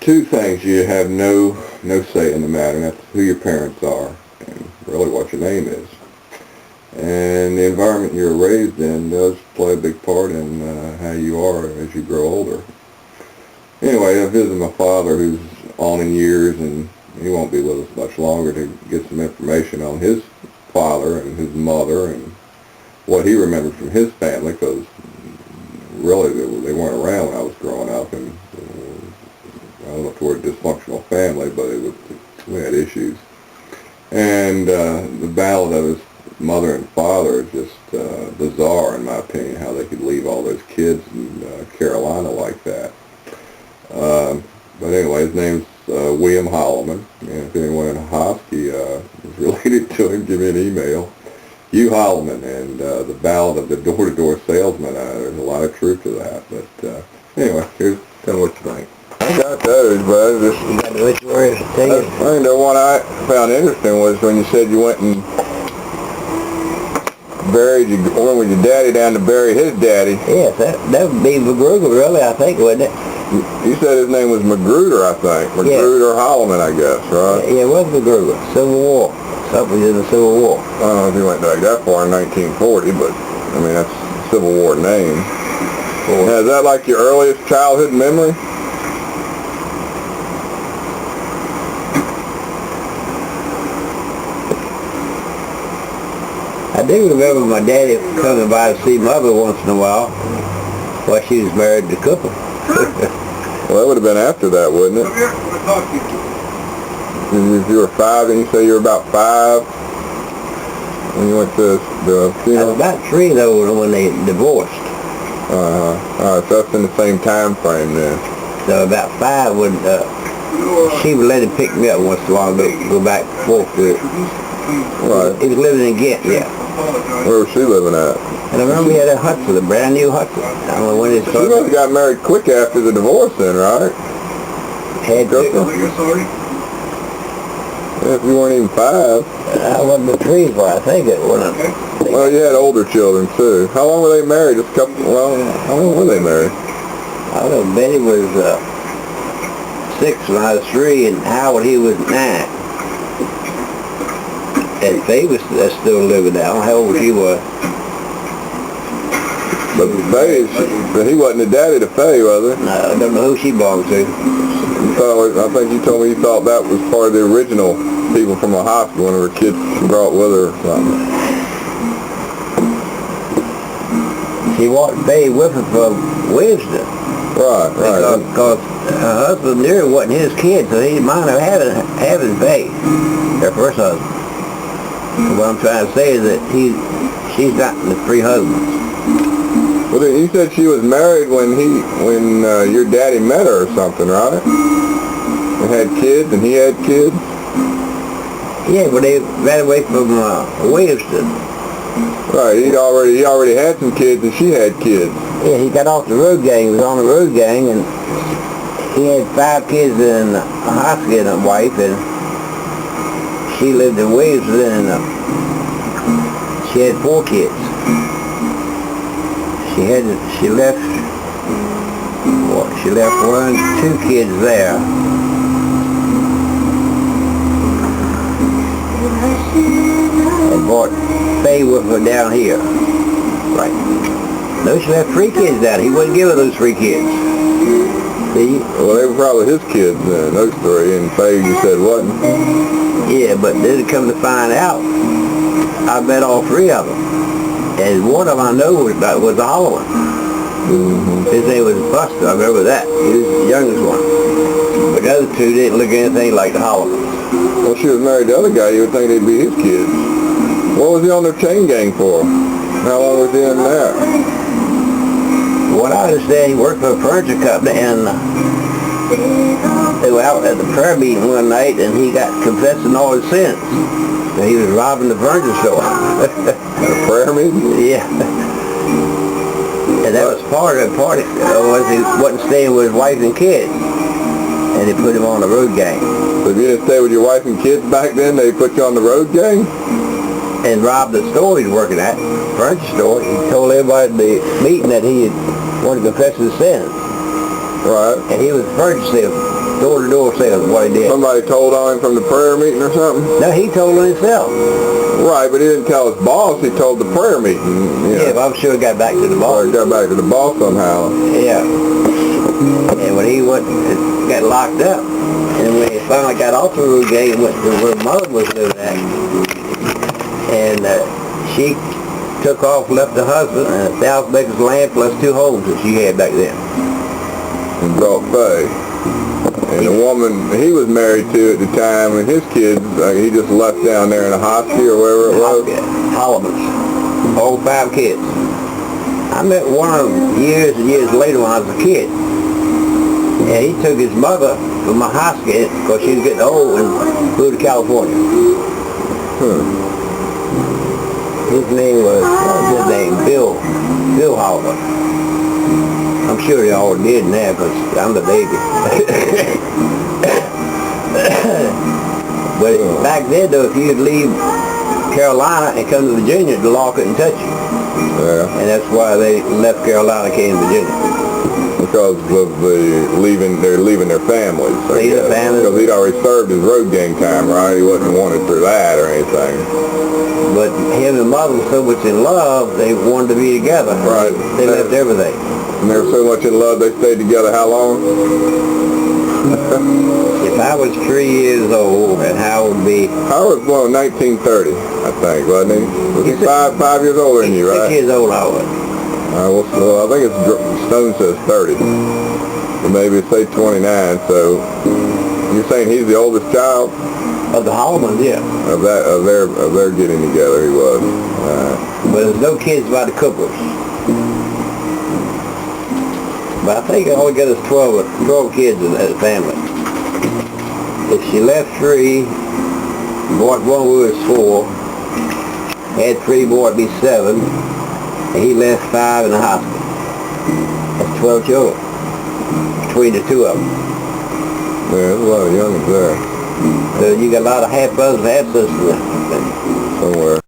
two things you have no say in the matter, and that's who your parents are and really what your name is. And the environment you're raised in does play a big part in how you are as you grow older. Anyway, I visited my father, who's on in years, and he won't be with us much longer, to get some information on his father and his mother and what he remembered from his family, because really they weren't around when I was growing up, and I don't know if we're a dysfunctional family, but we had issues. And the ballad of his mother and father is just bizarre, in my opinion, how they could leave all those kids in Carolina like that. But anyway, his name's William Holloman, and if anyone in Hosky is related to him, give me an email. Hugh Holloman, and the ballad of the door-to-door salesman, there's a lot of truth to that. But anyway, tell me what you think. I got those, but I think the one I found interesting was when you said you went and went with your daddy down to bury his daddy. Yes, that would be Magruder, really, I think, wouldn't it? You said his name was Magruder, I think. Magruder Holloman, I guess, right? Yeah, it was Magruder. Civil War. Something in the Civil War. I don't know if he went back that far in 1940, but, I mean, that's a Civil War name. Now, is that like your earliest childhood memory? I do remember my daddy coming by to see Mother once in a while she was married to Cooper. Well, that would have been after that, wouldn't it? If you were 5, and you say you were about 5 when you went to the funeral? I was about 3, though, when they divorced. Alright, so that's in the same time frame then. So about 5 when she would let him pick me up once in a while, go back and forth to it. Right. He was living in Ghent, yeah. Where was she living at? And I remember he had a Hudson, a brand new Hudson. I don't know when his She must have got married quick after the divorce then, right? Had to. Yeah, if you weren't even 5. I wasn't the 3 for, I think it wasn't. Well, you had older children too. How long were they married? Just a couple, how long were they married? I don't know, Betty was 6 when I was 3, and Howard, he was 9. And Faye was still living there. I don't know how old she was. But Faye, he wasn't the daddy to Faye, was he? No, I don't know who she belonged to. I think you told me you thought that was part of the original people from the hospital, one of her kids brought with her or something. She walked Faye with her from Williamston. Right. Because her husband there wasn't his kid, so he didn't mind her having Faye, her first husband. So what I'm trying to say is that she's not the 3 husbands. Well, you said she was married when your daddy met her or something, right? And had kids, and he had kids? Yeah, but they ran away from Williamston. Right, he already had some kids, and she had kids. Yeah, he got off the road gang. He was on the road gang, and he had 5 kids and a Hosky and a wife, and she lived in Williamston, and she had 4 kids. She left 2 kids there. And brought Faye with her down here. Right. No, she left 3 kids down. He wouldn't give her those 3 kids. See? Well, they were probably his kids then, those 3, and Faye, you said, wasn't? Yeah, but then come to find out, I met all 3 of them. And one of them I know was the Holloman. Mm-hmm. His name was Buster, I remember that. He was the youngest one. But the other 2 didn't look anything like the Holloman. Well, she was married to the other guy, you would think they'd be his kids. What was he on their chain gang for? How long was he in that? What I understand, he worked for a furniture company, and they were out at the prayer meeting one night, and he got confessing all his sins. So he was robbing the furniture store. At a prayer meeting? Yeah. And that was part of the party, was he wasn't staying with his wife and kids. And they put him on the road gang. So if you didn't stay with your wife and kids back then, they put you on the road gang? And robbed the store he's working at, furniture store. He told everybody at the meeting that he had wanted to confess his sins. Right. And he was a furniture door-to-door sales, what he did. Somebody told on him from the prayer meeting or something? No, he told on himself. Right, but he didn't tell his boss, he told the prayer meeting. You know. Yeah, but I'm sure it got back to the boss. Or it got back to the boss somehow. Yeah. And when he went, got locked up, and when he finally got off the road gang, he went to where mother was living at. And she took off, left the husband, and 1,000 acres of land plus 2 homes that she had back then. In Gulf Bay. And the woman he was married to at the time, and his kids, he just left down there in a hospital or wherever it was. Holloman's. All 5 kids. I met one of them years and years later when I was a kid. And he took his mother from a hospital because she was getting old and flew to California. His name was, what was his name? Bill Holloman. I'm sure they all did now because I'm the baby. But back then though, if you'd leave Carolina and come to Virginia, the law couldn't touch you. Yeah. And that's why they left Carolina and came to Virginia. Because of they're leaving their families. Leaving their families. Because he'd already served his road gang time, right? He wasn't wanted for that or anything. But him and mother were so much in love, they wanted to be together. Right. They left everything. And they were so much in love, they stayed together how long? If I was 3 years old, and Howard would be... Howard was born in 1930, I think, wasn't he? Was he five years older than you, right? 6 years old, Howard. Well, I think Stone says 30. Or maybe say 29, so you're saying he's the oldest child? Of the Hollamans, yeah. Of their getting together, he was. But there's no kids by the Coopers. But I think all we got is 12 kids in that family. If she left 3, bought one we was 4, had 3 more, it'd be 7, and he left 5 in the hospital. That's 12 children, between the 2 of them. Yeah, there's a lot of youngins there. So you got a lot of half brothers and half sisters Somewhere.